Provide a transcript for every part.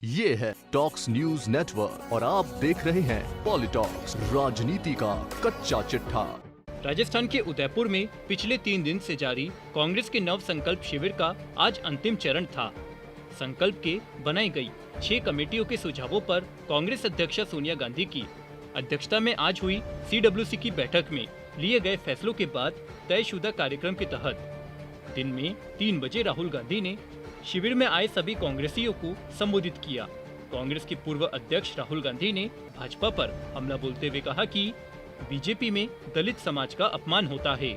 ये है talks news network और आप देख रहे हैं पॉलिटॉक्स, राजनीति का कच्चा चिट्ठा। राजस्थान के उदयपुर में पिछले 3 दिन से जारी कांग्रेस के नव संकल्प शिविर का आज अंतिम चरण था। संकल्प के बनाई गई 6 कमेटियों के सुझावों पर कांग्रेस अध्यक्षा सोनिया गांधी की अध्यक्षता में आज हुई CWC की बैठक में लिए गए फैसलों के बाद तयशुदा कार्यक्रम के तहत दिन में 3 बजे राहुल गांधी ने शिविर में आए सभी कांग्रेसियों को संबोधित किया। कांग्रेस के पूर्व अध्यक्ष राहुल गांधी ने भाजपा पर हमला बोलते हुए कहा कि बीजेपी में दलित समाज का अपमान होता है।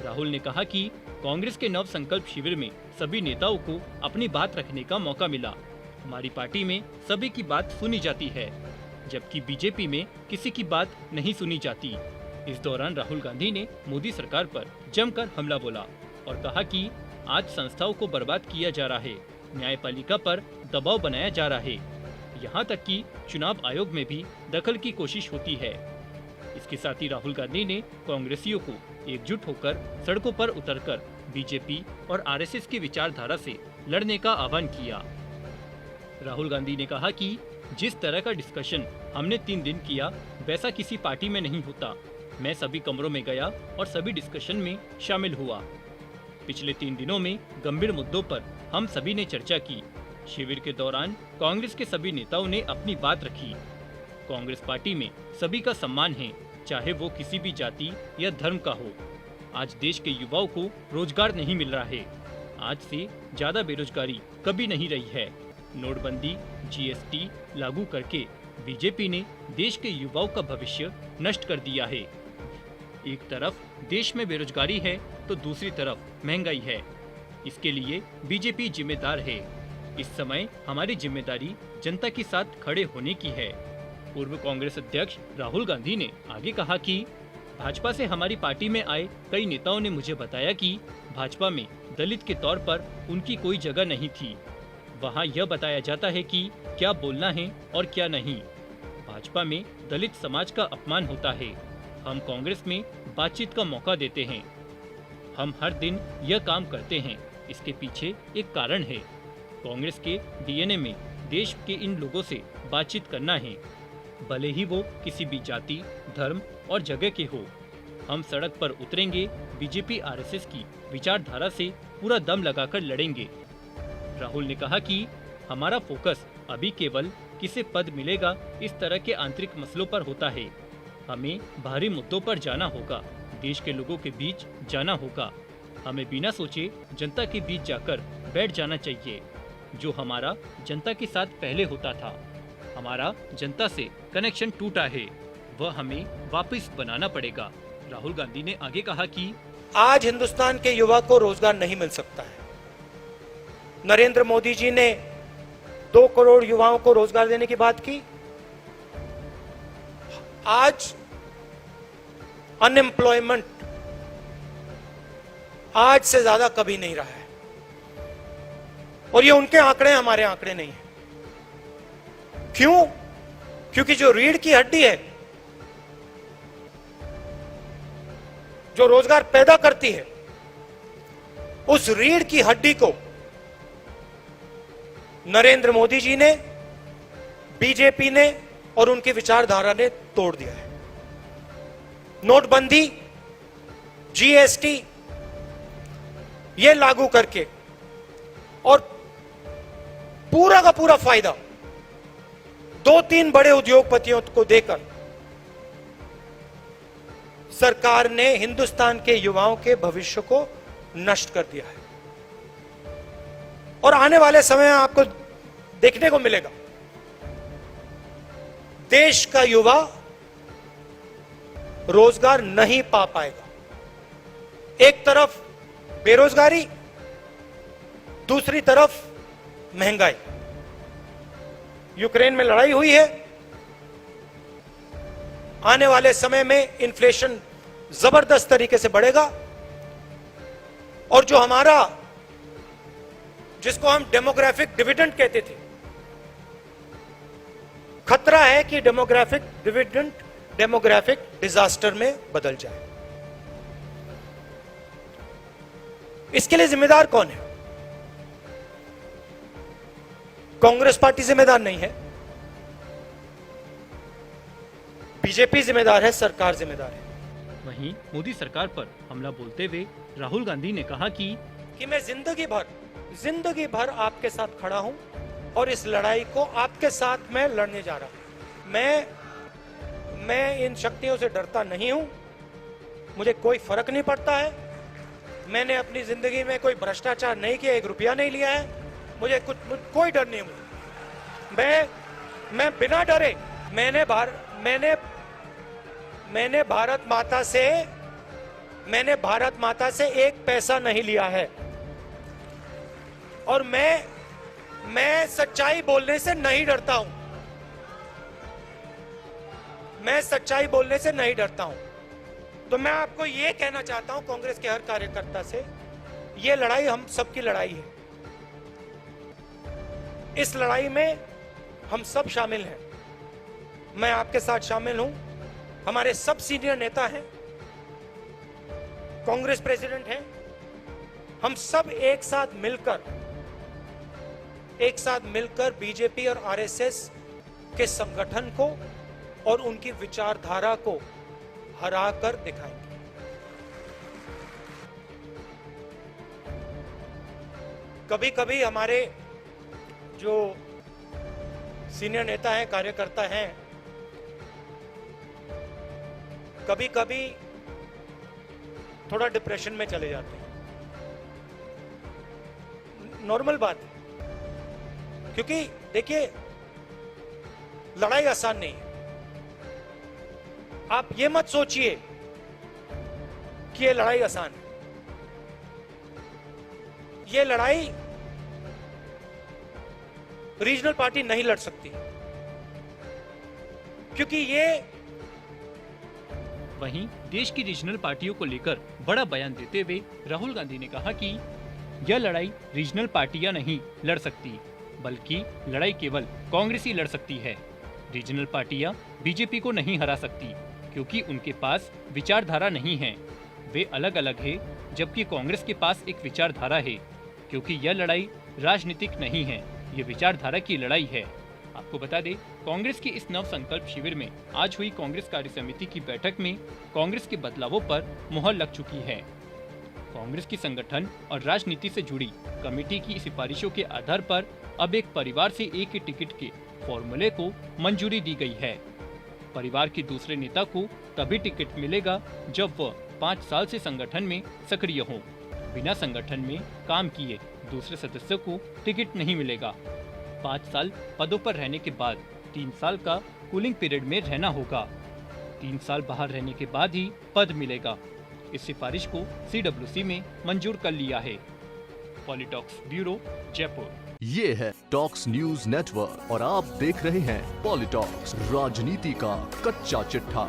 राहुल ने कहा कि कांग्रेस के नव संकल्प शिविर में सभी नेताओं को अपनी बात रखने का मौका मिला। हमारी पार्टी में सभी की बात सुनी जाती है, जबकि बीजेपी में किसी की बात नहीं सुनी जाती। इस दौरान राहुल गांधी ने मोदी सरकार पर जमकर हमला बोला और कहा कि आज संस्थाओं को बर्बाद किया जा रहा है, न्यायपालिका पर दबाव बनाया जा रहा है, यहाँ तक कि चुनाव आयोग में भी दखल की कोशिश होती है। इसके साथ ही राहुल गांधी ने कांग्रेसियों को एकजुट होकर सड़कों पर उतरकर बीजेपी और आरएसएस की विचारधारा से लड़ने का आह्वान किया। राहुल गांधी ने कहा कि जिस तरह का डिस्कशन हमने 3 दिन किया वैसा किसी पार्टी में नहीं होता। मैं सभी कमरों में गया और सभी डिस्कशन में शामिल हुआ। पिछले 3 दिनों में गंभीर मुद्दों पर हम सभी ने चर्चा की। शिविर के दौरान कांग्रेस के सभी नेताओं ने अपनी बात रखी। कांग्रेस पार्टी में सभी का सम्मान है, चाहे वो किसी भी जाति या धर्म का हो। आज देश के युवाओं को रोजगार नहीं मिल रहा है। आज से ज्यादा बेरोजगारी कभी नहीं रही है। नोटबंदी, GST लागू करके बीजेपी ने देश के युवाओं का भविष्य नष्ट कर दिया है। एक तरफ देश में बेरोजगारी है तो दूसरी तरफ महंगाई है। इसके लिए बीजेपी जिम्मेदार है। इस समय हमारी जिम्मेदारी जनता के साथ खड़े होने की है। पूर्व कांग्रेस अध्यक्ष राहुल गांधी ने आगे कहा कि भाजपा से हमारी पार्टी में आए कई नेताओं ने मुझे बताया कि भाजपा में दलित के तौर पर उनकी कोई जगह नहीं थी। वहाँ यह बताया जाता है कि क्या बोलना है और क्या नहीं। भाजपा में दलित समाज का अपमान होता है। हम कांग्रेस में बातचीत का मौका देते हैं। हम हर दिन यह काम करते हैं। इसके पीछे एक कारण है। कांग्रेस के DNA में देश के इन लोगों से बातचीत करना है, भले ही वो किसी भी जाति, धर्म और जगह के हो। हम सड़क पर उतरेंगे, बीजेपी RSS की विचारधारा से पूरा दम लगाकर लड़ेंगे। राहुल ने कहा कि हमारा फोकस अभी केवल किसे पद मिलेगा इस तरह के आंतरिक मसलों पर होता है। हमें बाहरी मुद्दों पर जाना होगा, देश के लोगों के बीच जाना होगा। हमें बिना सोचे जनता के बीच जाकर बैठ जाना चाहिए। जो हमारा जनता के साथ पहले होता था, हमारा जनता से कनेक्शन टूटा है, वह हमें वापस बनाना पड़ेगा। राहुल गांधी ने आगे कहा कि आज हिंदुस्तान के युवा को रोजगार नहीं मिल सकता है। नरेंद्र मोदी जी ने 2 करोड़ युवाओं को रोजगार देने की बात की। आज अनएम्प्लॉयमेंट आज से ज्यादा कभी नहीं रहा है, और ये उनके आंकड़े, हमारे आंकड़े नहीं है। क्यों? क्योंकि जो रीढ़ की हड्डी है, जो रोजगार पैदा करती है, उस रीढ़ की हड्डी को नरेंद्र मोदी जी ने, बीजेपी ने और उनकी विचारधारा ने तोड़ दिया है। नोटबंदी, GST ये लागू करके और पूरा का पूरा फायदा 2-3 बड़े उद्योगपतियों को देकर सरकार ने हिंदुस्तान के युवाओं के भविष्य को नष्ट कर दिया है। और आने वाले समय में आपको देखने को मिलेगा, देश का युवा रोजगार नहीं पा पाएगा। एक तरफ बेरोजगारी, दूसरी तरफ महंगाई। यूक्रेन में लड़ाई हुई है। आने वाले समय में इन्फ्लेशन जबरदस्त तरीके से बढ़ेगा, और जो हमारा, जिसको हम डेमोग्राफिक डिविडेंड कहते थे, खतरा है कि डेमोग्राफिक डिविडेंड डेमोग्राफिक डिजास्टर में बदल जाए। इसके लिए जिम्मेदार कौन है? कांग्रेस पार्टी जिम्मेदार नहीं है, बीजेपी जिम्मेदार है, सरकार जिम्मेदार है। वहीं मोदी सरकार पर हमला बोलते हुए राहुल गांधी ने कहा कि मैं जिंदगी भर आपके साथ खड़ा हूं और इस लड़ाई को आपके साथ मैं लड़ने जा रहा हूं। मैं इन शक्तियों से डरता नहीं हूं, मुझे कोई फर्क नहीं पड़ता है। मैंने अपनी जिंदगी में कोई भ्रष्टाचार नहीं किया, 1 रुपया नहीं लिया है, मुझे कोई डर नहीं है। मैं बिना डरे मैंने भारत माता से 1 पैसा नहीं लिया है और मैं सच्चाई बोलने से नहीं डरता हूं। मैं सच्चाई बोलने से नहीं डरता हूं। तो मैं आपको यह कहना चाहता हूं कांग्रेस के हर कार्यकर्ता से, यह लड़ाई हम सबकी लड़ाई है। इस लड़ाई में हम सब शामिल हैं। मैं आपके साथ शामिल हूं। हमारे सब सीनियर नेता हैं, कांग्रेस प्रेसिडेंट हैं। हम सब एक साथ मिलकर बीजेपी और आरएसएस के संगठन को और उनकी विचारधारा को हराकर दिखाएंगे। कभी कभी हमारे जो सीनियर नेता हैं, कार्यकर्ता हैं, कभी कभी थोड़ा डिप्रेशन में चले जाते हैं। नॉर्मल बात है, क्योंकि देखिए लड़ाई आसान नहीं है। आप ये मत सोचिए कि ये लड़ाई आसान है। ये लड़ाई रीजनल पार्टी नहीं लड़ सकती, क्योंकि ये वहीं देश की रीजनल पार्टियों को लेकर बड़ा बयान देते हुए राहुल गांधी ने कहा कि यह लड़ाई रीजनल पार्टियां नहीं लड़ सकती, बल्कि लड़ाई केवल कांग्रेस ही लड़ सकती है। रीजनल पार्टियां बीजेपी को नहीं हरा सकती, क्योंकि उनके पास विचारधारा नहीं है। वे अलग अलग है, जबकि कांग्रेस के पास एक विचारधारा है। क्योंकि यह लड़ाई राजनीतिक नहीं है, ये विचारधारा की लड़ाई है। आपको बता दें, कांग्रेस के इस नव संकल्प शिविर में आज हुई कांग्रेस कार्य समिति की बैठक में कांग्रेस के बदलावों पर मुहर लग चुकी है। कांग्रेस की संगठन और राजनीति से जुड़ी कमेटी की सिफारिशों के आधार पर अब एक परिवार से एक ही टिकट के फॉर्मूले को मंजूरी दी गई है। परिवार के दूसरे नेता को तभी टिकट मिलेगा जब वह 5 साल से संगठन में सक्रिय हो। बिना संगठन में काम किए दूसरे सदस्य को टिकट नहीं मिलेगा। 5 साल पदों पर रहने के बाद 3 साल का कूलिंग पीरियड में रहना होगा। 3 साल बाहर रहने के बाद ही पद मिलेगा। इस सिफारिश को CWC में मंजूर कर लिया है। पॉलिटॉक्स ब्यूरो, जयपुर। ये है टॉक्स न्यूज नेटवर्क और आप देख रहे हैं पॉलिटॉक्स, राजनीति का कच्चा चिट्ठा।